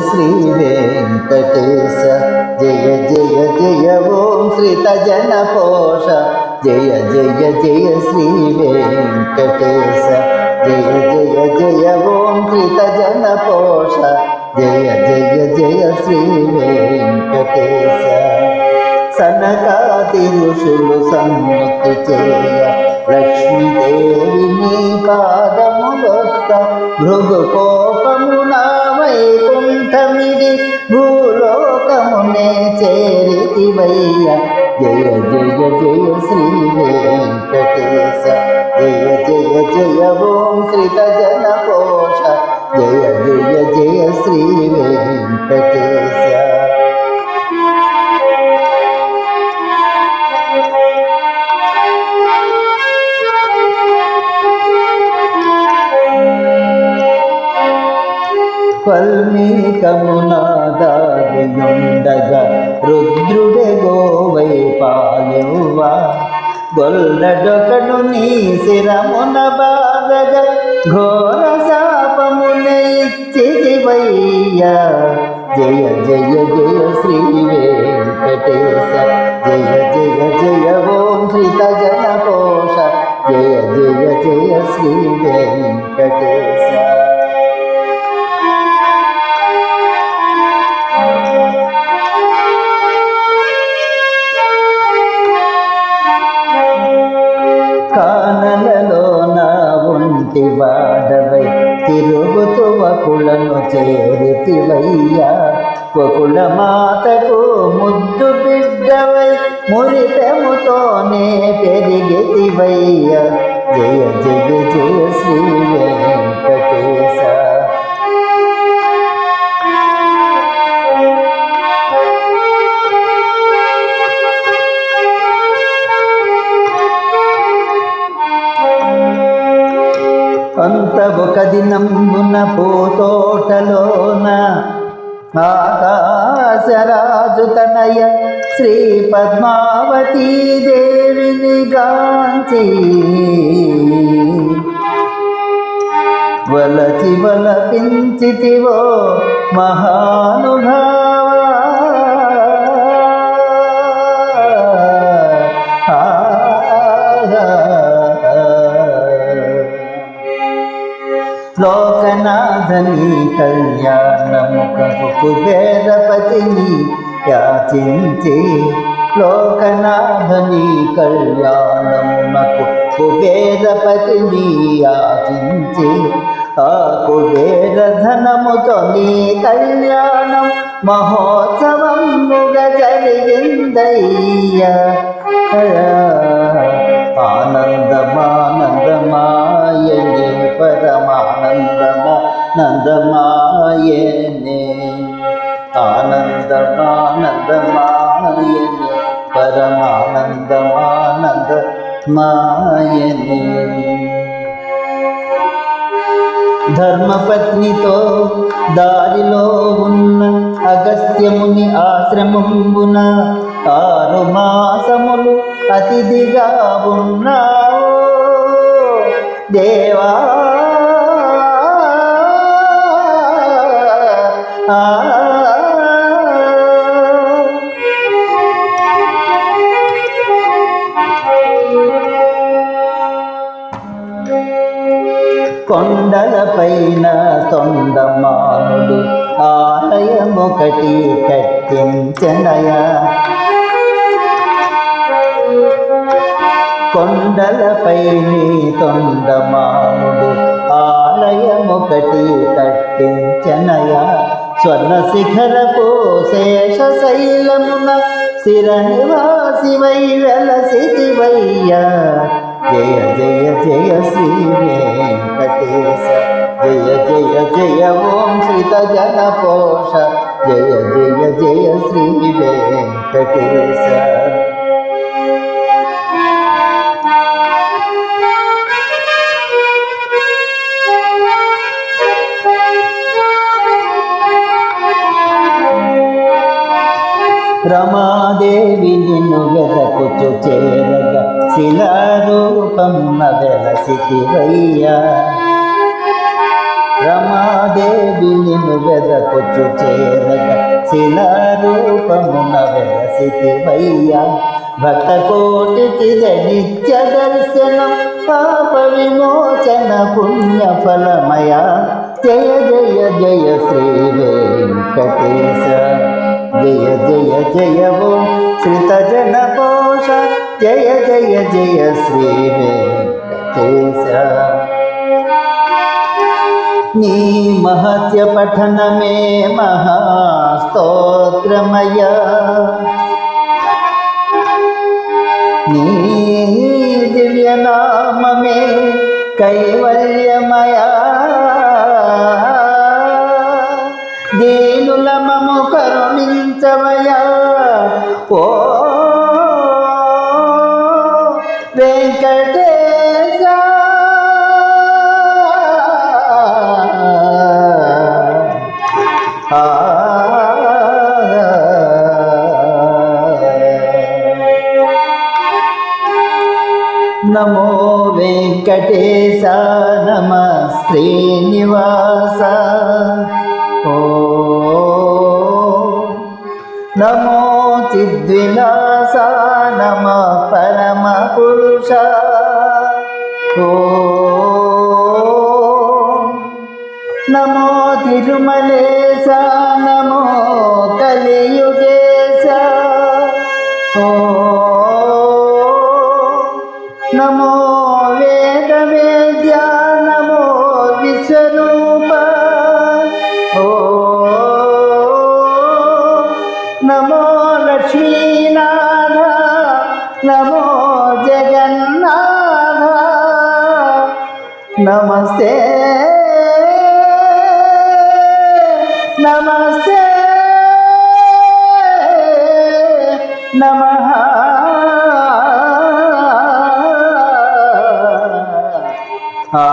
శ్రీ వెంకటేశ జయ జయ జయ ఓం శ్రీతజన పోష జయ జయ జయ శ్రీ వెంకటేశ జయ జయ జయ ఓం శ్రీతజన పోష జయ జయ జయ శ్రీ వెంకటేశ సనకాది ఋషులు సన్నుతి చేయ లక్ష్మీదేవిని పాదములొత్త భృగు కోపమున వైకుంఠమిది భూలోకమునే చేరితివయ్య జయ జయ జయ శ్రీ వెంకటేశ జయ జయ జయ ఓం శ్రీతజన పోష జయ జయ జయ శ్రీ వెంకటేశ వల్మీకమునాదాగుండగా రుద్రుడే గోవై పాయువా గొల్లడొకడు నీ శిరమున బాగగా ఘోర శాపమునే ఇచ్చితివయ్యా జయ జయ జయ శ్రీ వెంకటేశ జయ జయ జయ ఓం శ్రీతజన పోష జయ జయ జయ శ్రీ వెంకటేశ కానలలోన ఉంటి వాడవై తిరుగుతూ వకులను చేరితివయ్యా వకుల మాతకు ముద్దు బిడ్డవై మురిపెముతోనే పెరిగితివయ్యా జయ జయ జయ శ్రీ వెంకటేశ అంత ఒక దినంబున పూతోటలోన ఆకాశరాజు తనయ శ్రీ పద్మావతీ దేవిని గాంచి వలచి వలపించితివో మహానుభావా లోకనాథని కళ్యాణముఖకు కుబేరపతిని యాచించి లోకనాథని కళ్యాణమునకు కుబేరపతిని యాచించి ఆ కుబేర ధనముతో నీ కళ్యాణం మహోత్సవముగా జరిగిందయ్యా ఆనందమానందమాయనే పరమానందమానందమాయనే ఆనందమానందమాయనే పరమానందమానందమాయనే ధర్మపత్నితో దారిలో ఉన్న అగస్త్యముని ఆశ్రమంబున 6 మాసములు అతిథిగా ఉన్నావు దేవా కొండలపైన తొండమానుడు ఆలయమొకటి కట్టించనయా కొండలపై నీ తొండమానుడు ఆలయమొకటి కట్టించనయా స్వర్ణ శిఖరపు శేషశైలమున స్థిర నివాసివై వెలసితివయ్యా జయ జయ జయ శ్రీ వెంకటేశ జయ జయ జయ ఓం శ్రీతజన పోష జయ జయ జయ శ్రీ వెంకటేశ రమాదేవి నిన్ను వెదకుచు చేరగా శిలారూపమున వెలసితివయ్యా రమాదేవి నిన్ను వెదకొచ్చు చేరగ శిలారూపమున వెలసితివయ్యా భక్త కోటికి నిత్య దర్శనం పాప విమోచన పుణ్య ఫలమయ జయ జయ జయ శ్రీ వెంకటేశ జయ జయ జయ ఓం శ్రిత జన పోష జయ జయ జయ శ్రీ వెంకటేశ నీ మహత్య పఠనమే మహాస్తోత్రమయ నీ దివ్య నామమే కైవల్యమయ దీనుల మము కరుణించవయా ఓ వెంకటేశ నమో వెంకటేశ నమ శ్రీనివాస ఓ నమో చిద్విలాస నమ పరమ పురుష ఓ నమో తిరుమలేశ నమో కలియుగేశ ఓ నమో వేద వేద్య నమో విశ్వరూప ఓ నమో లక్ష్మీనాథ నమో జగన్నాథ నమస్తే నమస్తే నమః ఆ